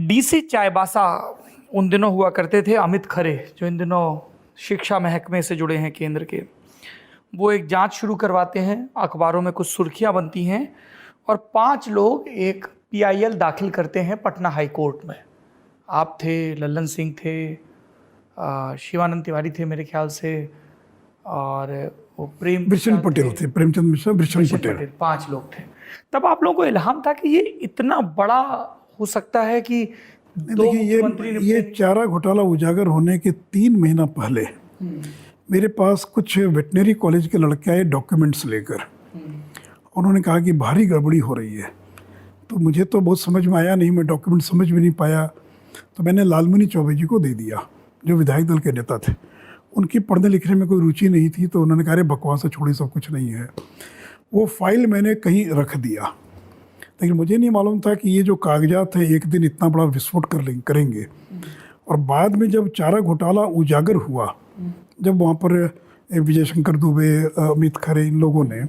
DC Chaibasa उन दिनों हुआ करते थे अमित खरे, जो इन दिनों शिक्षा महकमे से जुड़े हैं केंद्र के। वो एक जांच शुरू करवाते हैं, अखबारों में कुछ सुर्खियां बनती हैं और 5 लोग एक PIL दाखिल करते हैं पटना हाई कोर्ट में। आप थे, लल्लन सिंह थे, शिवानंद तिवारी थे मेरे ख्याल से, और वो बिशन पटेल थे, प्रेमचंद मिश्रा, बिशन पटेल, 5 लोग थे। तब आप लोगों को इल्हाम था कि ये इतना बड़ा हो सकता है कि देखिए ये चारा घोटाला उजागर होने के 3 महीना पहले मेरे पास कुछ वेटनरी कॉलेज के लड़के आए डॉक्यूमेंट्स लेकर। उन्होंने कहा कि भारी गड़बड़ी हो रही है। तो मुझे तो बहुत समझ में आया नहीं, मैं डॉक्यूमेंट समझ भी नहीं पाया। तो मैंने लालमणि चौबे जी को दे दिया, जो विधायक दल के नेता थे। उनकी पढ़ने लिखने में कोई रुचि नहीं थी, तो उन्होंने कहा बकवास से छोड़ी, सब कुछ नहीं है। वो फाइल मैंने कहीं रख दिया, लेकिन मुझे नहीं मालूम था कि ये जो कागजात है एक दिन इतना बड़ा विस्फोट करेंगे। और बाद में जब चारा घोटाला उजागर हुआ, जब वहाँ पर विजय शंकर दुबे, अमित खरे, इन लोगों ने,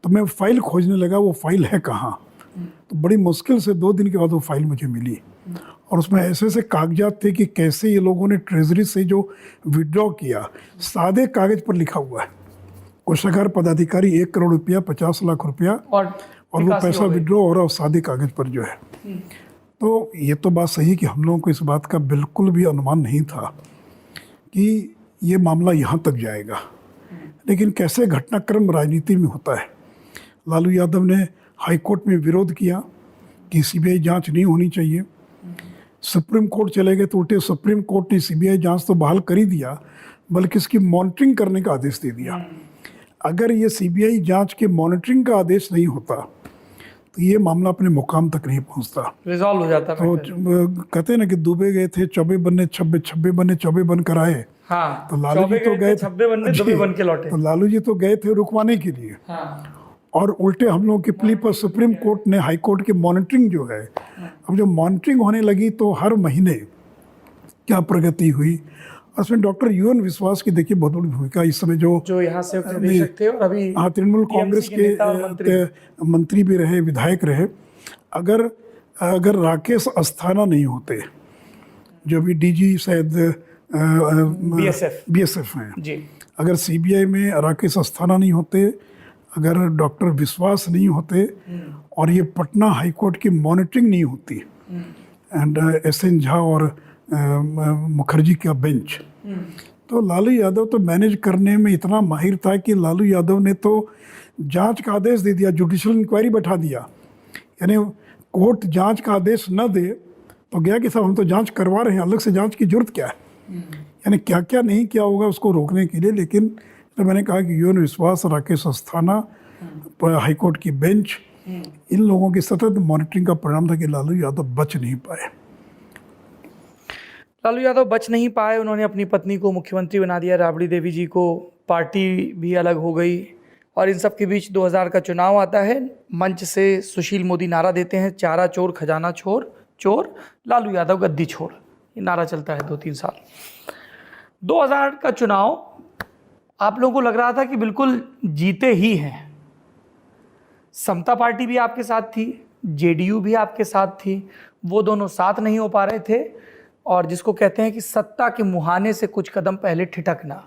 तो मैं फाइल खोजने लगा, वो फाइल है कहाँ। तो बड़ी मुश्किल से 2 दिन के बाद वो फाइल मुझे मिली, और उसमें ऐसे ऐसे कागजात थे कि कैसे ये लोगों ने ट्रेजरी से जो विड्रॉ किया, सादे कागज पर लिखा हुआ है, कोषागार पदाधिकारी 1 करोड़ रुपया, 50 लाख रुपया, और वो पैसा विड्रॉ हो रहा है सादे कागज पर जो है। तो ये तो बात सही कि हम लोगों को इस बात का बिल्कुल भी अनुमान नहीं था कि ये मामला यहाँ तक जाएगा। लेकिन कैसे घटनाक्रम राजनीति में होता है। लालू यादव ने हाई कोर्ट में विरोध किया कि CBI जांच नहीं होनी चाहिए। सुप्रीम कोर्ट चले गए तो उल्टे सुप्रीम कोर्ट ने CBI जांच तो बहाल कर ही दिया, बल्कि इसकी मॉनिटरिंग करने का आदेश दे दिया। अगर ये CBI जांच के मॉनिटरिंग का आदेश नहीं होता तो ये मामला अपने मुकाम तक नहीं पहुंचता, रिजॉल्व हो जाता। तो कहते हैं ना कि दुबे गए थे चौबे बनने, छब्बे बनने चौबे बन कर आए। हाँ, तो लालू जी तो गए छब्बे बनने दुबे बन के लौटे। तो लालू जी तो गए थे रुकवाने के लिए। हाँ। और उल्टे हम लोगों की प्ली पर सुप्रीम कोर्ट ने, हाई कोर्ट की मॉनिटरिंग जो है, अब जब मॉनिटरिंग होने लगी तो हर महीने क्या प्रगति हुई। उसमें डॉक्टर UN विश्वास की देखिए बहुत बड़ी भूमिका इस समय, जो यहाँ से निदेशक थे और अभी तृणमूल कांग्रेस के मंत्री भी रहे, विधायक रहे। अगर राकेश अस्थाना नहीं होते, जो भी DG शायद BSF हैं जी, अगर CBI में राकेश अस्थाना नहीं होते, अगर डॉक्टर विश्वास नहीं होते, और ये पटना हाई कोर्ट की मॉनिटरिंग नहीं होती, एंड SN झा और मुखर्जी का बेंच, तो लालू यादव तो मैनेज करने में इतना माहिर था कि लालू यादव ने तो जांच का आदेश दे दिया, जुडिशियल इंक्वायरी बैठा दिया। यानी कोर्ट जांच का आदेश न दे तो गया कि साहब हम तो जांच करवा रहे हैं, अलग से जांच की जरूरत क्या है। यानी क्या क्या नहीं किया होगा उसको रोकने के लिए। लेकिन तो मैंने कहा कि UN विश्वास, राकेश अस्थाना, हाईकोर्ट की बेंच, इन लोगों की सतत मॉनिटरिंग का परिणाम था कि लालू यादव बच नहीं पाए। लालू यादव बच नहीं पाए। उन्होंने अपनी पत्नी को मुख्यमंत्री बना दिया, राबड़ी देवी जी को, पार्टी भी अलग हो गई। और इन सब के बीच 2000 का चुनाव आता है। मंच से सुशील मोदी नारा देते हैं, चारा चोर खजाना चोर चोर, लालू यादव गद्दी छोड़। ये नारा चलता है 2-3 साल। 2000 का चुनाव आप लोगों को लग रहा था कि बिल्कुल जीते ही हैं। समता पार्टी भी आपके साथ थी, JDU भी आपके साथ थी। वो दोनों साथ नहीं हो पा रहे थे, और जिसको कहते हैं कि सत्ता के मुहाने से कुछ कदम पहले ठिठकना,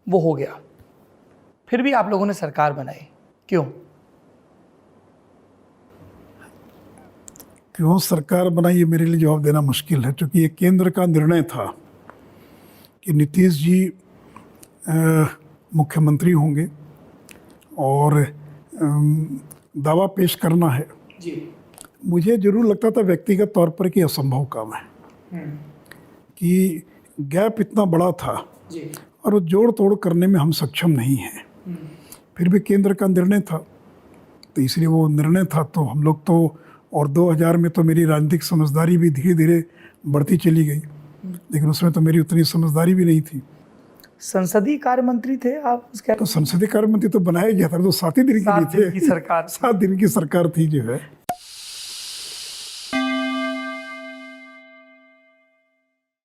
वो हो गया। फिर भी आप लोगों ने सरकार बनाई, क्यों? क्यों सरकार बनाई, ये मेरे लिए जवाब देना मुश्किल है, क्योंकि ये केंद्र का निर्णय था कि नीतीश जी मुख्यमंत्री होंगे और दावा पेश करना है जी। मुझे जरूर लगता था व्यक्तिगत तौर पर कि असंभव काम है, कि गैप इतना बड़ा था जी, और वो जोड़ तोड़ करने में हम सक्षम नहीं हैं। फिर भी केंद्र का निर्णय था, तो इसलिए वो निर्णय था, तो हम लोग तो, और 2000 में तो मेरी राजनीतिक समझदारी भी धीरे धीरे बढ़ती चली गई, लेकिन उसमें तो मेरी उतनी समझदारी भी नहीं थी। संसदीय कार्य मंत्री थे आप? तो संसदीय कार्य मंत्री तो बनाया गया था, तो 7 ही दिन के लिए थे। 7 दिन की सरकार थी जो है।